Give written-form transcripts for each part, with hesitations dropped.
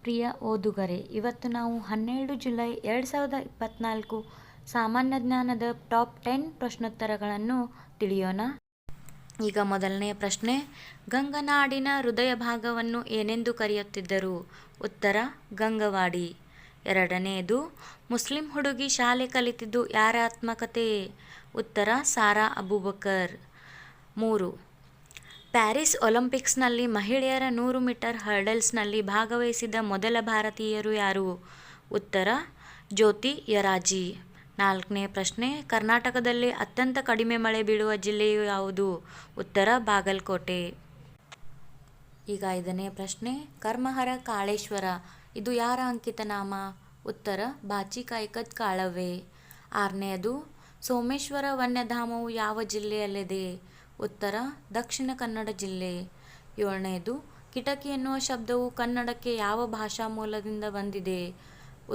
ಪ್ರಿಯ ಓದುಗರೆ, ಇವತ್ತು ನಾವು 12 ಜುಲೈ 2024 ಸಾಮಾನ್ಯ ಜ್ಞಾನದ ಟಾಪ್ 10 ಪ್ರಶ್ನೋತ್ತರಗಳನ್ನು ತಿಳಿಯೋಣ. ಈಗ ಮೊದಲನೆಯ ಪ್ರಶ್ನೆ, ಗಂಗನಾಡಿನ ಹೃದಯ ಭಾಗವನ್ನು ಏನೆಂದು ಕರೆಯುತ್ತಿದ್ದರು? ಉತ್ತರ ಗಂಗವಾಡಿ. ಎರಡನೆಯದು, ಮುಸ್ಲಿಂ ಹುಡುಗಿ ಶಾಲೆ ಕಲಿತಿದ್ದು ಯಾರ ಆತ್ಮಕಥೆ? ಉತ್ತರ ಸಾರಾ ಅಬೂಬಕರ್. 3. ಪ್ಯಾರಿಸ್ ಒಲಿಂಪಿಕ್ಸ್ನಲ್ಲಿ ಮಹಿಳೆಯರ 100 ಮೀಟರ್ ಹರ್ಡಲ್ಸ್ನಲ್ಲಿ ಭಾಗವಹಿಸಿದ ಮೊದಲ ಭಾರತೀಯರು ಯಾರು? ಉತ್ತರ ಜ್ಯೋತಿ ಯರಾಜಿ. 4ನೇ ಪ್ರಶ್ನೆ, ಕರ್ನಾಟಕದಲ್ಲಿ ಅತ್ಯಂತ ಕಡಿಮೆ ಮಳೆ ಬೀಳುವ ಜಿಲ್ಲೆಯು ಯಾವುದು? ಉತ್ತರ ಬಾಗಲಕೋಟೆ. ಈಗ 5ನೇ ಪ್ರಶ್ನೆ, ಕರ್ಮಹರ ಕಾಳೇಶ್ವರ ಇದು ಯಾರ ಅಂಕಿತ ನಾಮ? ಉತ್ತರ ಬಾಚಿ ಕಾಯ್ಕದ್ ಕಾಳವ್ವೆ. 6ನೇಯದು, ಸೋಮೇಶ್ವರ ವನ್ಯಧಾಮವು ಯಾವ ಜಿಲ್ಲೆಯಲ್ಲಿದೆ? ಉತ್ತರ ದಕ್ಷಿಣ ಕನ್ನಡ ಜಿಲ್ಲೆ. 7ನೇಯದು, ಕಿಟಕಿ ಎನ್ನುವ ಶಬ್ದವು ಕನ್ನಡಕ್ಕೆ ಯಾವ ಭಾಷಾ ಮೂಲದಿಂದ ಬಂದಿದೆ?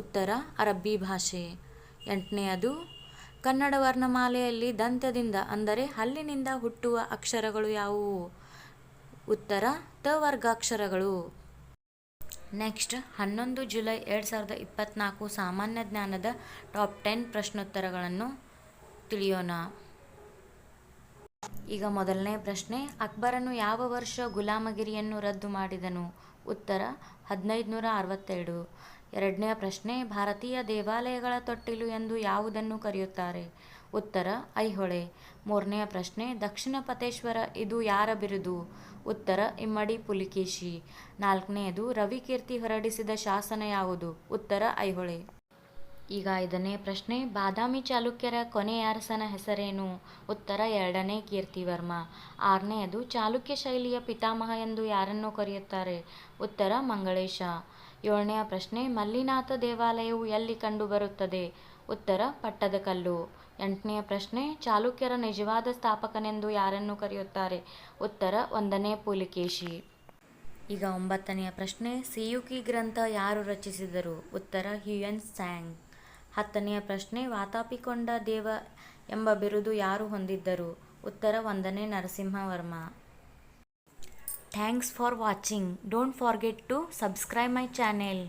ಉತ್ತರ ಅರಬ್ಬಿ ಭಾಷೆ. 8ನೇಯದು, ಕನ್ನಡ ವರ್ಣಮಾಲೆಯಲ್ಲಿ ದಂತದಿಂದ ಅಂದರೆ ಹಲ್ಲಿನಿಂದ ಹುಟ್ಟುವ ಅಕ್ಷರಗಳು ಯಾವುವು? ಉತ್ತರ ತ ವರ್ಗಾಕ್ಷರಗಳು. ನೆಕ್ಸ್ಟ್ 11 ಜುಲೈ 2024 ಸಾಮಾನ್ಯ ಜ್ಞಾನದ ಟಾಪ್ 10 ಪ್ರಶ್ನೋತ್ತರಗಳನ್ನು ತಿಳಿಯೋಣ. ಈಗ ಮೊದಲನೇ ಪ್ರಶ್ನೆ, ಅಕ್ಬರನು ಯಾವ ವರ್ಷ ಗುಲಾಮಗಿರಿಯನ್ನು ರದ್ದು ಮಾಡಿದನು? ಉತ್ತರ 1562. ಎರಡನೇ ಪ್ರಶ್ನೆ, ಭಾರತೀಯ ದೇವಾಲಯಗಳ ತೊಟ್ಟಿಲು ಎಂದು ಯಾವುದನ್ನು ಕರೆಯುತ್ತಾರೆ? ಉತ್ತರ ಐಹೊಳೆ. 3ನೇ ಪ್ರಶ್ನೆ, ದಕ್ಷಿಣ ಪಥೇಶ್ವರ ಇದು ಯಾರ ಬಿರುದು? ಉತ್ತರ ಇಮ್ಮಡಿ ಪುಲಿಕೇಶಿ. 4ನೇಯದು, ರವಿಕೀರ್ತಿ ಹೊರಡಿಸಿದ ಶಾಸನ ಯಾವುದು? ಉತ್ತರ ಐಹೊಳೆ. ಈಗ 5ನೇ ಪ್ರಶ್ನೆ, ಬಾದಾಮಿ ಚಾಲುಕ್ಯರ ಕೊನೆಯ ಅರಸನ ಹೆಸರೇನು? ಉತ್ತರ 2ನೇ ಕೀರ್ತಿವರ್ಮ. 6ನೇಯದು, ಚಾಲುಕ್ಯ ಶೈಲಿಯ ಪಿತಾಮಹ ಎಂದು ಯಾರನ್ನು ಕರೆಯುತ್ತಾರೆ? ಉತ್ತರ ಮಂಗಳೇಶ. 7ನೇ ಪ್ರಶ್ನೆ, ಮಲ್ಲಿನಾಥ ದೇವಾಲಯವು ಎಲ್ಲಿ ಕಂಡುಬರುತ್ತದೆ? ಉತ್ತರ ಪಟ್ಟದಕಲ್ಲು. 8ನೇ ಪ್ರಶ್ನೆ, ಚಾಲುಕ್ಯರ ನಿಜವಾದ ಸ್ಥಾಪಕನೆಂದು ಯಾರನ್ನು ಕರೆಯುತ್ತಾರೆ? ಉತ್ತರ 1ನೇ ಪುಲಿಕೇಶಿ. ಈಗ 9ನೇ ಪ್ರಶ್ನೆ, ಸಿಯುಕಿ ಗ್ರಂಥ ಯಾರು ರಚಿಸಿದರು? ಉತ್ತರ ಹ್ಯುಯೆನ್ ತ್ಸಾಂಗ್. 10ನೇ ಪ್ರಶ್ನೆ, ವಾತಾಪಿಕೊಂಡ ದೇವ ಎಂಬ ಬಿರುದು ಯಾರು ಹೊಂದಿದ್ದರು? ಉತ್ತರ 1ನೇ Narasimhavarma. Thanks for watching. Don't forget to subscribe my channel.